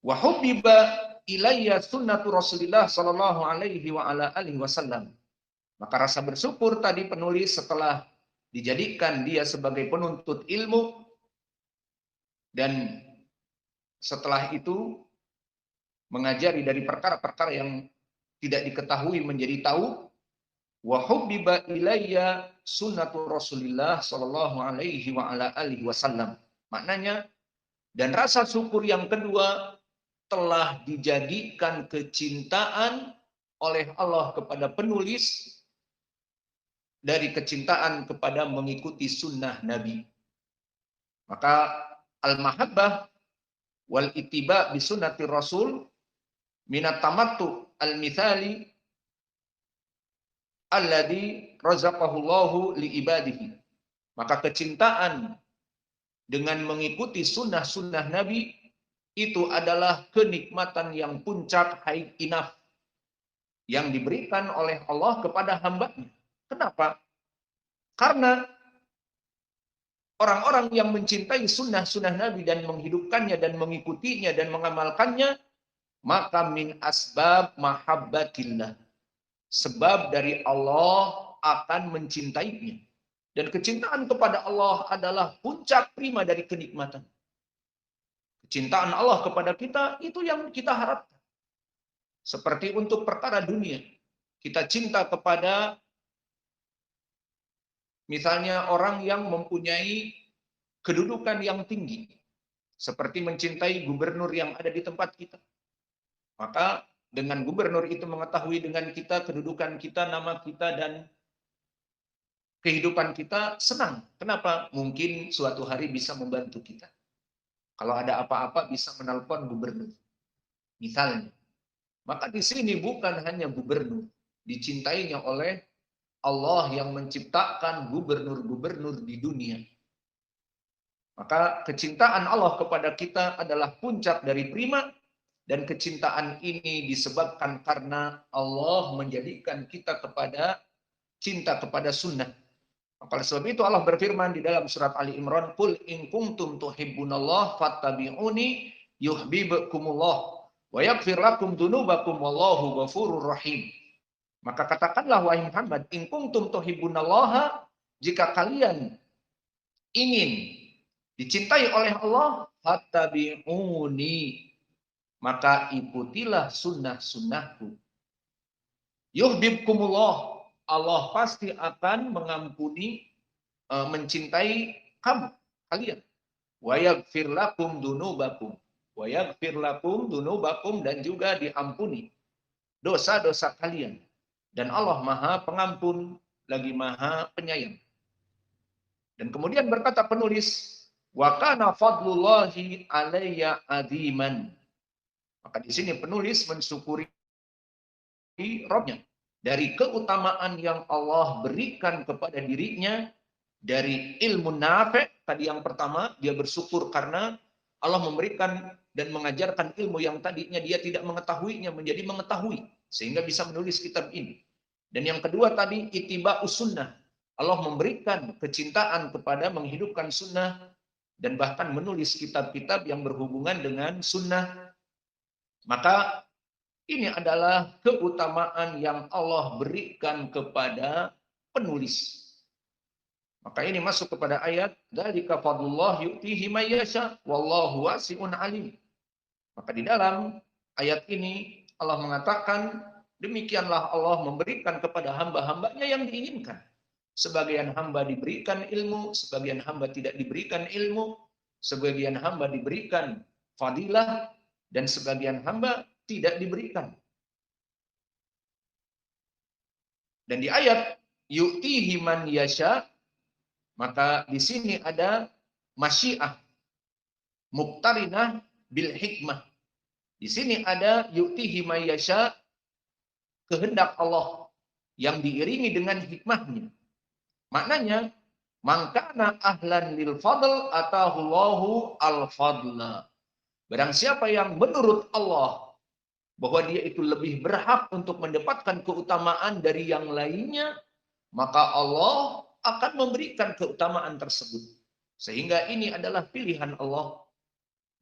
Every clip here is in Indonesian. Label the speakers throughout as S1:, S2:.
S1: Wa hubbiba ilayya sunnatu Rasulillah sallallahu alaihi wa ala alihi wasallam. Maka rasa bersyukur tadi penulis setelah dijadikan dia sebagai penuntut ilmu, dan setelah itu mengajari dari perkara-perkara yang tidak diketahui menjadi tahu. Wa hubbiba ilayya sunnatu Rasulillah sallallahu alaihi wa ala alihi wasallam. Maknanya, dan rasa syukur yang kedua, telah dijadikan kecintaan oleh Allah kepada penulis dari kecintaan kepada mengikuti sunnah Nabi. Maka al-mahabbah wal ittiba bi sunnati Rasul minat tamattu al-mithali alladhi razaqahullahu li ibadihi. Maka kecintaan dengan mengikuti sunnah-sunnah Nabi itu adalah kenikmatan yang puncak, high enough, yang diberikan oleh Allah kepada hamba-Nya. Kenapa? Karena orang-orang yang mencintai sunnah-sunnah Nabi dan menghidupkannya dan mengikutinya dan mengamalkannya, maka min asbab mahabbatillah, sebab dari Allah akan mencintainya. Dan kecintaan kepada Allah adalah puncak prima dari kenikmatan. Kecintaan Allah kepada kita itu yang kita harapkan. Seperti untuk perkara dunia, kita cinta kepada misalnya orang yang mempunyai kedudukan yang tinggi, seperti mencintai gubernur yang ada di tempat kita. Maka dengan gubernur itu mengetahui dengan kita, kedudukan kita, nama kita, dan kehidupan kita, senang. Kenapa? Mungkin suatu hari bisa membantu kita. Kalau ada apa-apa bisa menelpon gubernur, misalnya. Maka di sini bukan hanya gubernur, dicintainya oleh Allah yang menciptakan gubernur-gubernur di dunia. Maka kecintaan Allah kepada kita adalah puncak dari prima, dan kecintaan ini disebabkan karena Allah menjadikan kita kepada cinta kepada sunnah. Maka sebab itu Allah berfirman di dalam surat Ali Imran, "Qul in kuntum tuhibbunallah fattabi'uni yuhibbukumullah wa yaghfir lakum dzunubakum wallahu ghafurur rahim." Maka katakanlah wahai Muhammad, in kuntum tuhibbunallah, jika kalian ingin dicintai oleh Allah, fattabi'uni, maka ikutilah sunnah-sunnahku. Yuhibbukumullah, Allah pasti akan mengampuni, mencintai kalian. Wa yaghfir lakum dzunubakum. Wa yaghfir lakum dzunubakum, dan juga diampuni dosa-dosa kalian. Dan Allah Maha Pengampun lagi Maha Penyayang. Dan kemudian berkata penulis, wa kana fadlullahi alayya aziman. Maka di sini penulis mensyukuri Rabb-Nya dari keutamaan yang Allah berikan kepada dirinya dari ilmu nafi'. Tadi yang pertama, dia bersyukur karena Allah memberikan dan mengajarkan ilmu yang tadinya dia tidak mengetahuinya menjadi mengetahui, sehingga bisa menulis kitab ini. Dan yang kedua tadi, ittiba'us sunnah. Allah memberikan kecintaan kepada menghidupkan sunnah dan bahkan menulis kitab-kitab yang berhubungan dengan sunnah. Maka ini adalah keutamaan yang Allah berikan kepada penulis. Maka ini masuk kepada ayat, dzalika fadlullah yu'tihi may yasha wallahu wasi'un alim. Maka di dalam ayat ini Allah mengatakan, demikianlah Allah memberikan kepada hamba-hambanya yang diinginkan. Sebagian hamba diberikan ilmu, sebagian hamba tidak diberikan ilmu, sebagian hamba diberikan fadilah, dan sebagian hamba tidak diberikan. Dan di ayat yu'tihi man yasha, maka di sini ada masyiah muqtarinah bil hikmah. Di sini ada yu'tihi man yasha, kehendak Allah yang diiringi dengan hikmahnya. Maknanya, mangkana ahlan lil fadl atahullahu al fadla. Barang siapa yang menurut Allah bahwa dia itu lebih berhak untuk mendapatkan keutamaan dari yang lainnya, maka Allah akan memberikan keutamaan tersebut. Sehingga ini adalah pilihan Allah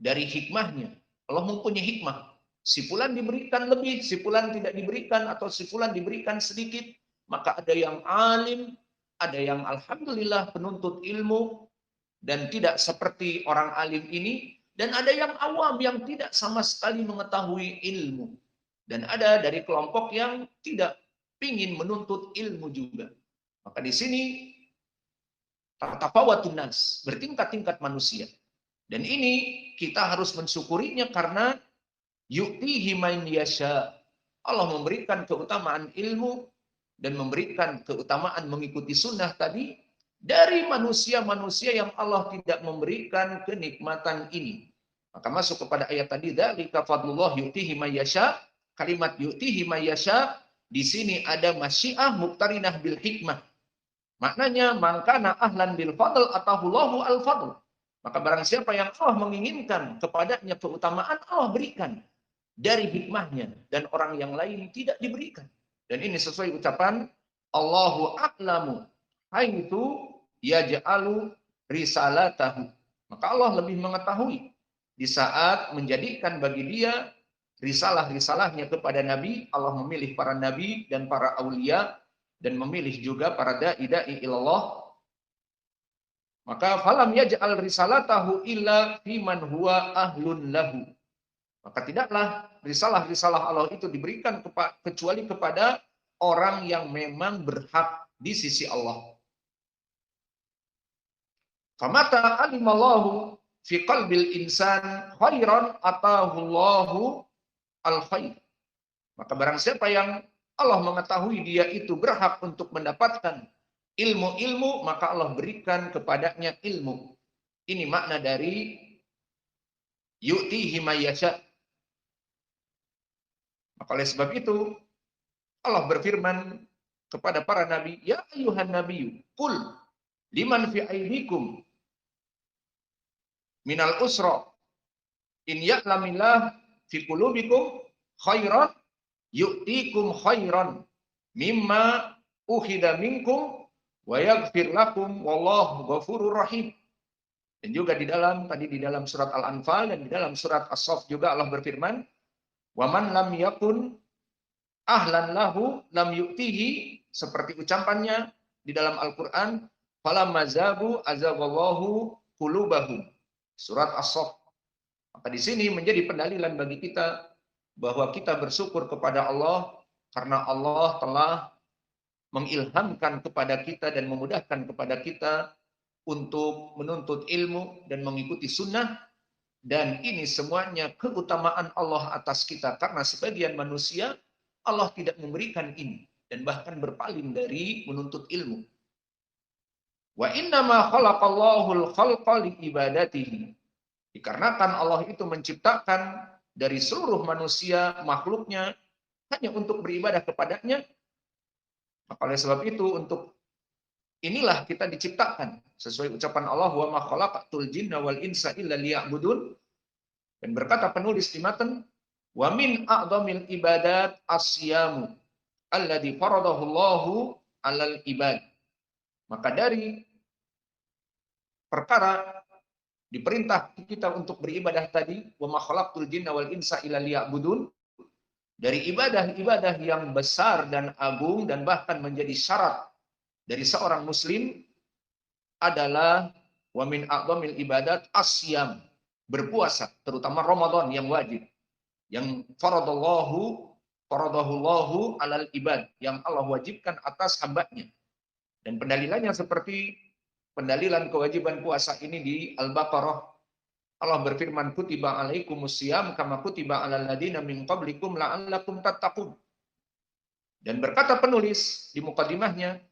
S1: dari hikmahnya. Allah mempunyai hikmah. Si fulan diberikan lebih, si fulan tidak diberikan, atau si fulan diberikan sedikit. Maka ada yang alim, ada yang alhamdulillah penuntut ilmu, dan tidak seperti orang alim ini, dan ada yang awam yang tidak sama sekali mengetahui ilmu. Dan ada dari kelompok yang tidak ingin menuntut ilmu juga. Maka di sini tatafawatun nas, bertingkat-tingkat manusia. Dan ini kita harus mensyukurinya karena yu'tihi man yasha. Allah memberikan keutamaan ilmu dan memberikan keutamaan mengikuti sunnah tadi dari manusia-manusia yang Allah tidak memberikan kenikmatan ini. Maka masuk kepada ayat tadi, dzalika fadlullah yu'tihi man yasha. Kalimat yu'tihi man yasha di sini ada masyiah muqtarinah bil hikmah. Maknanya mangkana ahlan bil fadl atahullahu al fadl. Maka barang siapa yang Allah menginginkan kepadanya keutamaan, Allah berikan dari hikmahnya, dan orang yang lain tidak diberikan. Dan ini sesuai ucapan Allahu a'lamu haitsu yaj'alu risalatahu. Maka Allah lebih mengetahui di saat menjadikan bagi dia risalah-risalahnya kepada Nabi. Allah memilih para Nabi dan para aulia, dan memilih juga para da'i ilallah. Maka falam yaj'al risalatahu illa fiman huwa ahlun lahu. Maka tidaklah risalah-risalah Allah itu diberikan kecuali kepada orang yang memang berhak di sisi Allah. Famata alimallahu fi qalbil insan khairan atahullahu al khair. Maka barang siapa yang Allah mengetahui dia itu berhak untuk mendapatkan ilmu-ilmu, maka Allah berikan kepadanya ilmu. Ini makna dari yu'tihi mayyasha. Maka oleh sebab itu Allah berfirman kepada para nabi, ya ayuhan nabiyyu qul liman fi aidikum minal usra in ya'lamillah fi qulubikum khairan yu'tikum khairan mimma ukhida minkum wa yaghfir lakum wallahu ghafurur rahim. Dan juga di dalam surat Al-Anfal dan di dalam surat As-Saff juga Allah berfirman, wa man lam yakun ahlan lahu lam yu'tihi, seperti ucapannya di dalam Al-Qur'an, falamma zabu azaballahu qulubahum. Surat As-Saff. Maka di sini menjadi pendalilan bagi kita bahwa kita bersyukur kepada Allah karena Allah telah mengilhamkan kepada kita dan memudahkan kepada kita untuk menuntut ilmu dan mengikuti sunnah. Dan ini semuanya keutamaan Allah atas kita, karena sebagian manusia Allah tidak memberikan ini dan bahkan berpaling dari menuntut ilmu. Wa innama khalaqallahul khalqa li ibadatihi. Dikarenakan Allah itu menciptakan dari seluruh manusia makhluknya hanya untuk beribadah kepadanya. Maka oleh sebab itu untuk inilah kita diciptakan sesuai ucapan Allah, wa ma khalaqatul jinna wal insa illa liya'budun. Dan berkata penulis di matan, wa min a'dhamil ibadat as-siyamu alladzi faradahu Allahu 'alal ibad. Maka dari perkara diperintah kita untuk beribadah tadi, wa ma khalaqtul jinna wal insa illa liya'budun, dari ibadah-ibadah yang besar dan agung dan bahkan menjadi syarat dari seorang muslim adalah wa min a'dhamil ibadat asyam, berpuasa, terutama Ramadan yang wajib, yang faradallahu alal ibad, yang Allah wajibkan atas hambanya. Dan pendalilannya seperti pendalilan kewajiban puasa ini di Al-Baqarah. Allah berfirman, kutiba alaikumusiyam kama kutiba alal ladina min qablikum la'allakum tattaqun. Dan berkata penulis di mukadimahnya,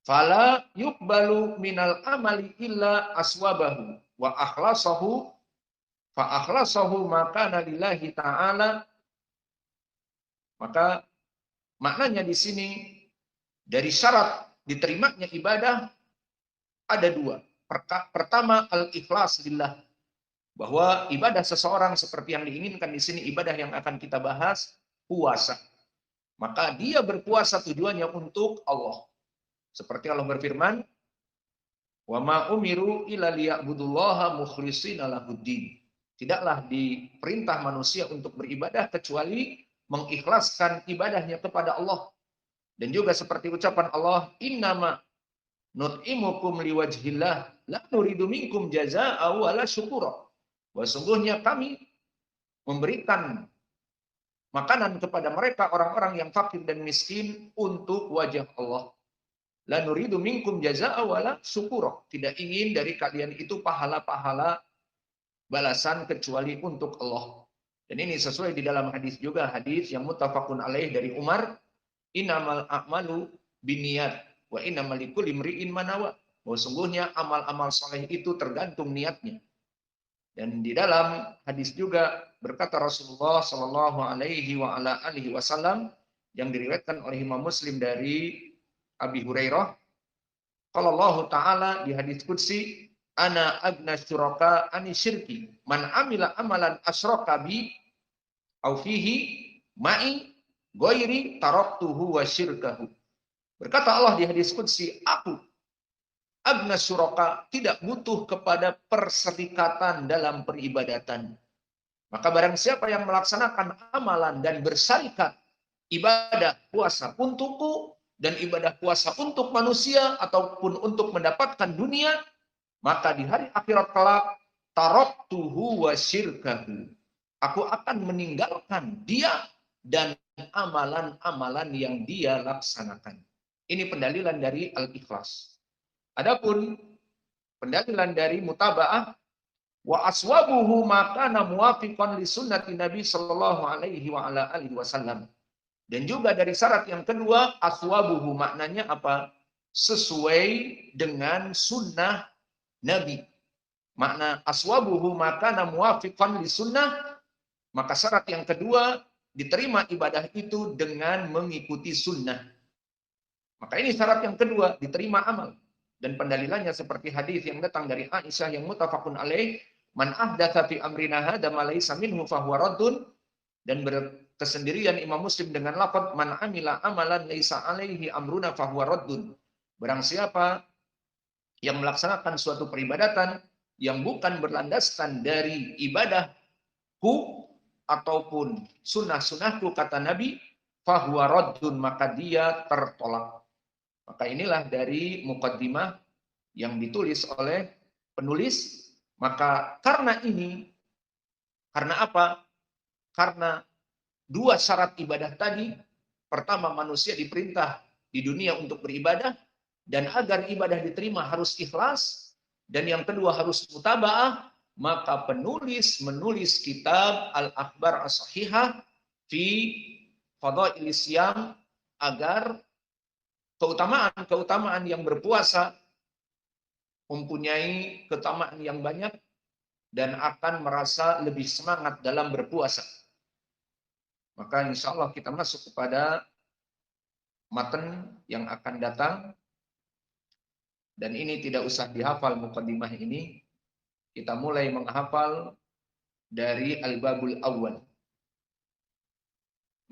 S1: fala yuqbalu minal amali illa aswabahu wa akhlasahu fa akhlasahu makana lillahi ta'ala. Maka maknanya di sini dari syarat diterimanya ibadah ada dua. Pertama, al-ikhlas lillah, bahwa ibadah seseorang seperti yang diinginkan di sini, ibadah yang akan kita bahas, puasa. Maka dia berpuasa tujuannya untuk Allah. Seperti Allah berfirman, wa ma umiru illa liya'budullaha mukhlishina lahuddin. Tidaklah diperintah manusia untuk beribadah kecuali mengikhlaskan ibadahnya kepada Allah. Dan juga seperti ucapan Allah, innama nut'imukum liwajhillah la nuridu minkum jazaa'a wala syukura. Bahwa sungguhnya kami memberikan makanan kepada mereka orang-orang yang fakir dan miskin untuk wajah Allah. La nuridu minkum jazaa'a wala syukura. Tidak ingin dari kalian itu pahala-pahala balasan kecuali untuk Allah. Dan ini sesuai di dalam hadis juga, hadis yang muttafaqun alaih dari Umar, innamal a'malu binniyat wa innamal likulli imri'in ma nawa. Bahwa sungguhnya amal-amal soleh itu tergantung niatnya. Dan di dalam hadis juga berkata Rasulullah Shallallahu Alaihi Wasallam yang diriwayatkan oleh Imam Muslim dari Abi Hurairah, kalau Allah Taala di hadis qudsi, ana agna syuraka ani syirki man amila amalan asyraka bi au fihi ma'i ghairi taraktuhu wa syirkahu. Berkata Allah di hadis qudsi, aku agna syuraka tidak butuh kepada perserikatan dalam peribadatan. Maka barang siapa yang melaksanakan amalan dan bersarikat ibadah puasa untukku dan ibadah puasa untuk manusia ataupun untuk mendapatkan dunia, maka di hari akhirat kelak taraktuhu wa syirkahu. Aku akan meninggalkan dia dan amalan-amalan yang dia laksanakan. Ini pendalilan dari al-ikhlas. Adapun pendalilan dari mutaba'ah, wa aswabuhu makana muwafiqan li sunnati Nabi sallallahu alaihi wa ala alihi wasallam. Dan juga dari syarat yang kedua, aswabuhu maknanya apa? Sesuai dengan sunnah Nabi. Makna aswabuhu makana muwafiqan li sunnah, maka syarat yang kedua, diterima ibadah itu dengan mengikuti sunnah. Maka ini syarat yang kedua, diterima amal. Dan pendalilannya seperti hadis yang datang dari Aisyah yang muttafaqun alaih, man ahdatsa fi amrina hadza ma laysa minhu fahuwa raddun, dan berkesendirian Imam Muslim dengan lafaz man amila amalan laisa alaihi amruna fahuwa raddun. Barang siapa yang melaksanakan suatu peribadatan yang bukan berlandaskan dari ibadahku ataupun sunnah-sunnahku kata Nabi, fahuwa raddun, maka dia tertolak. Maka inilah dari muqaddimah yang ditulis oleh penulis. Maka karena ini, karena apa? Karena dua syarat ibadah tadi. Pertama, manusia diperintah di dunia untuk beribadah, dan agar ibadah diterima harus ikhlas. Dan yang kedua harus mutaba'ah. Maka penulis menulis kitab Al-Akhbar As-Sahihah fi Fadhail Siyam agar keutamaan-keutamaan yang berpuasa mempunyai keutamaan yang banyak dan akan merasa lebih semangat dalam berpuasa. Maka insya Allah kita masuk kepada matan yang akan datang. Dan ini tidak usah dihafal muqaddimah ini. Kita mulai menghafal dari Al-Babul Awwal.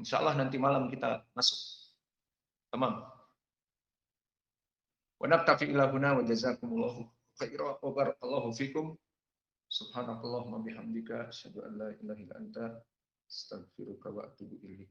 S1: Insya Allah nanti malam kita masuk. Tamam. Wa naktafi ila huna wa jazakumullahu khairan wa barakallahu fikum. Subhanakallahumma bihamdika asyhadu an la ilaha illa anta astaghfiruka wa atubu ilaik.